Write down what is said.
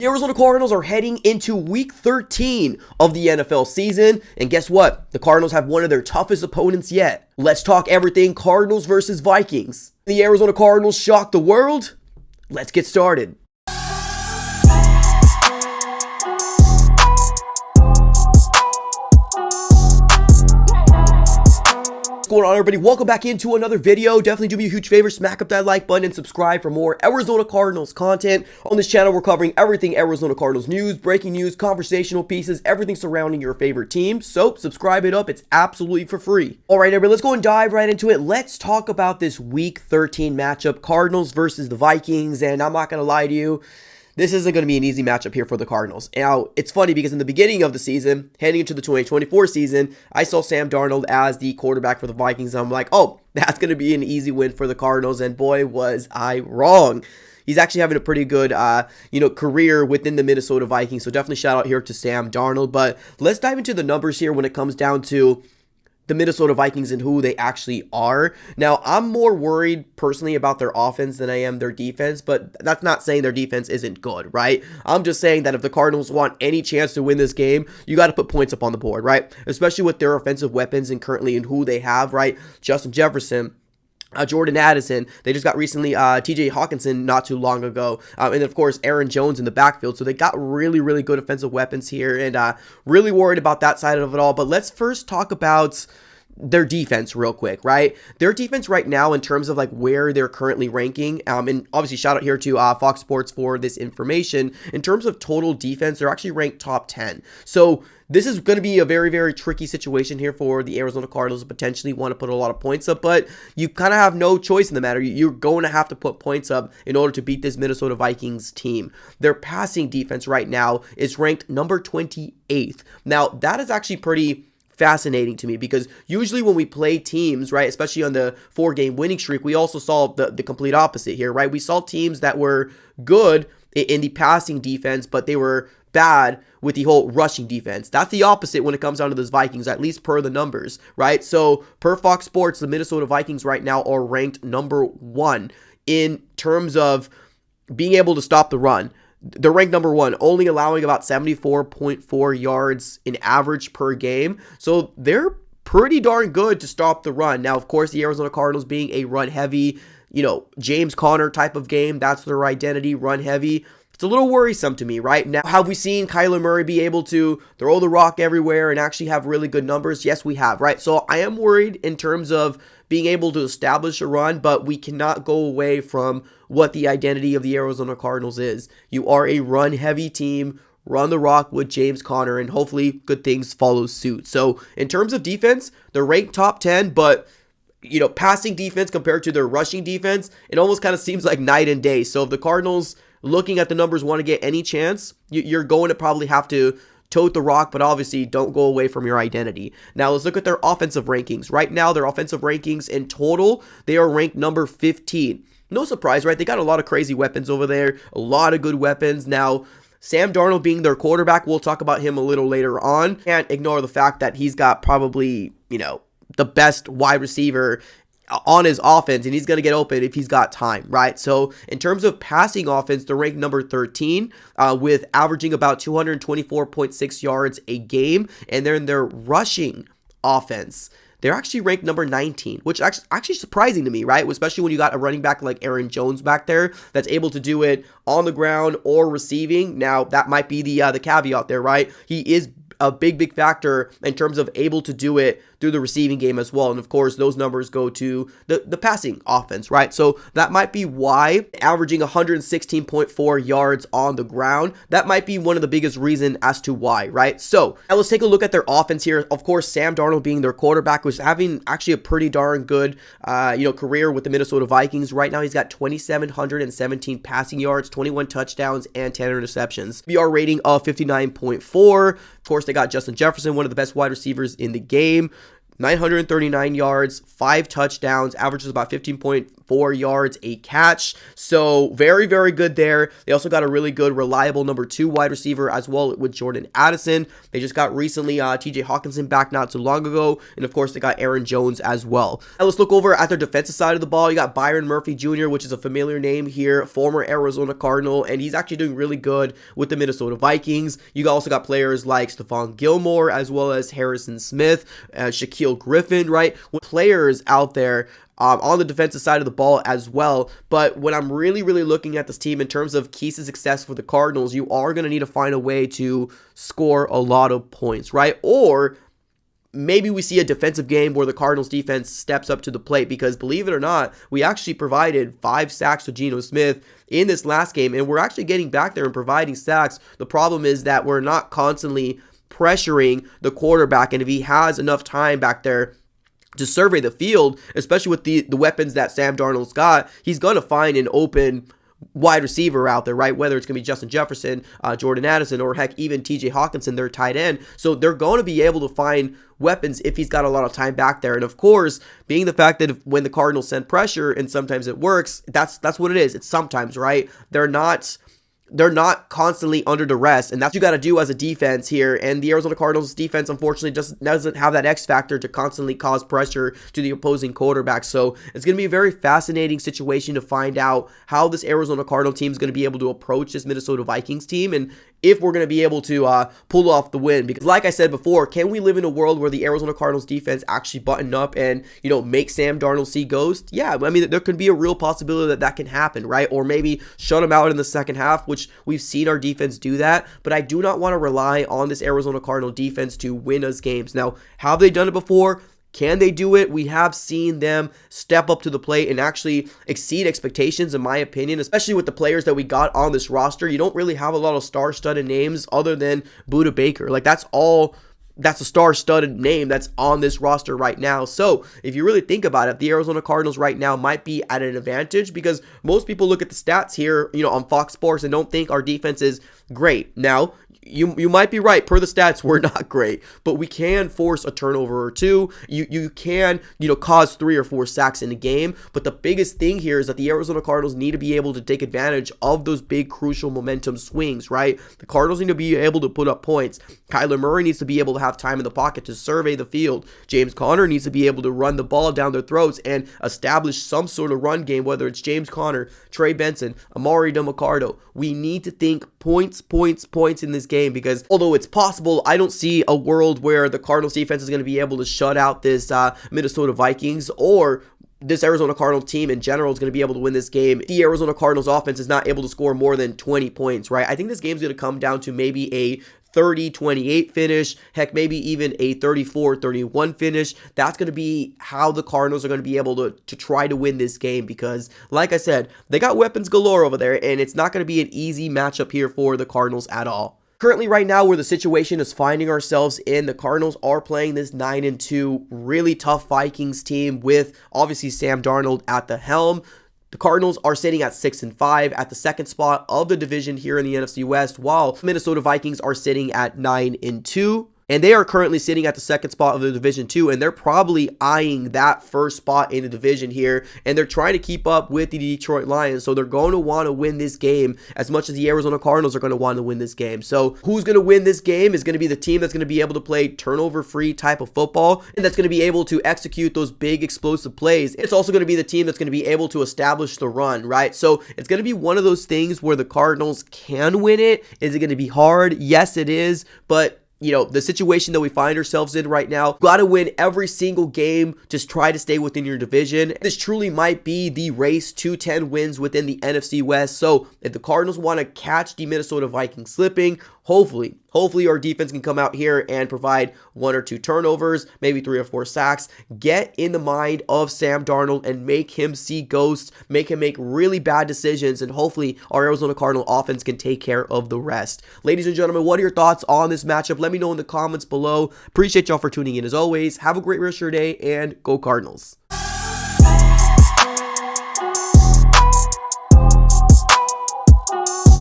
The Arizona Cardinals are heading into week 13 of the NFL season, and guess what? The Cardinals have one of their toughest opponents yet. Let's talk everything Cardinals versus Vikings. The Arizona Cardinals shocked the world? Let's get started. What's going on, everybody? Welcome back into another video. Definitely do me a huge favor, smack up that like button and subscribe for more Arizona Cardinals content. On this channel, we're covering everything Arizona Cardinals news, breaking news, conversational pieces, everything surrounding your favorite team. So subscribe it up. It's absolutely for free. All right, everybody, let's go and dive right into it. Let's talk about this week 13 matchup, Cardinals versus the Vikings. And I'm not going to lie to you, this isn't going to be an easy matchup here for the Cardinals. Now, it's funny because in the beginning of the season, heading into the 2024 season, I saw Sam Darnold as the quarterback for the Vikings. And I'm like, oh, that's going to be an easy win for the Cardinals. And boy, was I wrong. He's actually having a pretty good, career within the Minnesota Vikings. So definitely shout out here to Sam Darnold. But let's dive into the numbers here when it comes down to the Minnesota Vikings and who they actually are. Now, I'm more worried personally about their offense than I am their defense, but that's not saying their defense isn't good, right? I'm just saying that if the Cardinals want any chance to win this game, you got to put points up on the board, right? Especially with their offensive weapons and currently in who they have, right? Justin Jefferson, Jordan Addison, they just got recently TJ Hawkinson not too long ago, and then of course Aaron Jones in the backfield. So they got really good offensive weapons here, and really worried about that side of it all. But let's first talk about their defense real quick, right? Their defense right now in terms of like where they're currently ranking, and obviously shout out here to Fox Sports for this information. In terms of total defense, they're actually ranked top 10. So this is going to be a very tricky situation here for the Arizona Cardinals to potentially want to put a lot of points up, but you kind of have no choice in the matter. You're going to have to put points up in order to beat this Minnesota Vikings team. Their passing defense right now is ranked number 28th. Now, that is actually pretty fascinating to me because usually when we play teams, right, especially on the 4-game winning streak, we also saw the complete opposite here, right? We saw teams that were good in the passing defense, but they were bad with the whole rushing defense. That's the opposite when it comes down to those Vikings, at least per the numbers, right? So per Fox Sports, the Minnesota Vikings right now are ranked number 1 in terms of being able to stop the run. They're ranked number 1, only allowing about 74.4 yards in average per game. So they're pretty darn good to stop the run. Now, of course, the Arizona Cardinals being a run-heavy, James Conner type of game, that's their identity, run-heavy. It's a little worrisome to me, right? Now, have we seen Kyler Murray be able to throw the rock everywhere and actually have really good numbers? Yes, we have, right? So I am worried in terms of being able to establish a run, but we cannot go away from what the identity of the Arizona Cardinals is. You are a run-heavy team, run the rock with James Conner, and hopefully good things follow suit. So in terms of defense, they're ranked top 10, but passing defense compared to their rushing defense, it almost kind of seems like night and day. So if the Cardinals, looking at the numbers, want to get any chance, you're going to probably have to tote the rock, but obviously don't go away from your identity. Now let's look at their offensive rankings. Right now, their offensive rankings in total, they are ranked number 15. No surprise, right? They got a lot of crazy weapons over there, a lot of good weapons. Now, Sam Darnold being their quarterback, we'll talk about him a little later on. Can't ignore the fact that he's got probably, the best wide receiver on his offense, and he's going to get open if he's got time, right? So in terms of passing offense, they're ranked number 13 with averaging about 224.6 yards a game, and they're in their rushing offense. They're actually ranked number 19, which actually surprising to me, right? Especially when you got a running back like Aaron Jones back there that's able to do it on the ground or receiving. Now, that might be the caveat there, right? He is a big factor in terms of able to do it through the receiving game as well. And of course, those numbers go to the passing offense, right? So that might be why averaging 116.4 yards on the ground, that might be one of the biggest reasons as to why, right? So now let's take a look at their offense here. Of course, Sam Darnold being their quarterback was having actually a pretty darn good, career with the Minnesota Vikings. Right now, he's got 2,717 passing yards, 21 touchdowns, and 10 interceptions. BR rating of 59.4. Of course, they got Justin Jefferson, one of the best wide receivers in the game. 939 yards, 5 touchdowns, averages about 15.4 yards a catch. So very, very good there. They also got a really good, reliable number 2 wide receiver as well with Jordan Addison. They just got recently TJ Hawkinson back not too long ago. And of course, they got Aaron Jones as well. Now let's look over at their defensive side of the ball. You got Byron Murphy Jr., which is a familiar name here, former Arizona Cardinal, and he's actually doing really good with the Minnesota Vikings. You also got players like Stephon Gilmore as well as Harrison Smith, Shaquille Griffin, right? With players out there on the defensive side of the ball as well. But when I'm really looking at this team in terms of keys to success for the Cardinals, you are going to need to find a way to score a lot of points, right? Or maybe we see a defensive game where the Cardinals defense steps up to the plate, because believe it or not, we actually provided 5 sacks to Geno Smith in this last game, and we're actually getting back there and providing sacks. The problem is that we're not constantly pressuring the quarterback, and if he has enough time back there to survey the field, especially with the weapons that Sam Darnold's got, he's going to find an open wide receiver out there, right? Whether it's going to be Justin Jefferson, Jordan Addison, or heck, even TJ Hawkinson, their tight end. So they're going to be able to find weapons if he's got a lot of time back there. And of course, being the fact that when the Cardinals send pressure and sometimes it works, that's what it is. It's sometimes, right? They're not constantly under duress, and that's what you got to do as a defense here. And the Arizona Cardinals defense, unfortunately, just doesn't have that X factor to constantly cause pressure to the opposing quarterback. So it's going to be a very fascinating situation to find out how this Arizona Cardinal team is going to be able to approach this Minnesota Vikings team, and if we're going to be able to pull off the win. Because like I said before, can we live in a world where the Arizona Cardinals defense actually button up and, make Sam Darnold see ghost? Yeah, I mean, there could be a real possibility that can happen, right? Or maybe shut him out in the second half, which we've seen our defense do that. But I do not want to rely on this Arizona Cardinal defense to win us games. Now, have they done it before? Can they do it? We have seen them step up to the plate and actually exceed expectations, in my opinion, especially with the players that we got on this roster. You don't really have a lot of star-studded names other than Budda Baker. Like, that's a star-studded name that's on this roster right now. So if you really think about it, the Arizona Cardinals right now might be at an advantage, because most people look at the stats here, on Fox Sports and don't think our defense is great. Now, you might be right. Per the stats, we're not great, but we can force a turnover or two. You can, cause 3 or 4 sacks in a game. But the biggest thing here is that the Arizona Cardinals need to be able to take advantage of those big, crucial momentum swings, right? The Cardinals need to be able to put up points. Kyler Murray needs to be able to have time in the pocket to survey the field. James Conner needs to be able to run the ball down their throats and establish some sort of run game, whether it's James Conner, Trey Benson, Amari DeMarcado. We need to think points in this game, because although it's possible, I don't see a world where the Cardinals defense is going to be able to shut out this Minnesota Vikings, or this Arizona Cardinals team in general is going to be able to win this game. The Arizona Cardinals offense is not able to score more than 20 points, right? I think this game's going to come down to maybe a 30-28 finish, heck, maybe even a 34-31 finish. That's going to be how the Cardinals are going to be able to try to win this game, because, like I said, they got weapons galore over there, and it's not going to be an easy matchup here for the Cardinals at all. Currently, right now, where the situation is finding ourselves in, the Cardinals are playing this 9-2 really tough Vikings team with, obviously, Sam Darnold at the helm. The Cardinals are sitting at 6-5 at the second spot of the division here in the NFC West, while Minnesota Vikings are sitting at 9-2. And they are currently sitting at the second spot of the division too, and they're probably eyeing that first spot in the division here, and they're trying to keep up with the Detroit Lions, so they're going to want to win this game as much as the Arizona Cardinals are going to want to win this game. So who's going to win this game is going to be the team that's going to be able to play turnover-free type of football, and that's going to be able to execute those big explosive plays. It's also going to be the team that's going to be able to establish the run, right? So it's going to be one of those things where the Cardinals can win it. Is it going to be hard? Yes, it is, but the situation that we find ourselves in right now, got to win every single game to try to stay within your division. This truly might be the race to 10 wins within the NFC West. So if the Cardinals want to catch the Minnesota Vikings slipping, hopefully our defense can come out here and provide 1 or 2 turnovers, maybe 3 or 4 sacks, get in the mind of Sam Darnold and make him see ghosts, make him make really bad decisions, and hopefully our Arizona Cardinal offense can take care of the rest. Ladies and gentlemen, what are your thoughts on this matchup? Let me know in the comments below. Appreciate y'all for tuning in as always. Have a great rest of your day, and go Cardinals.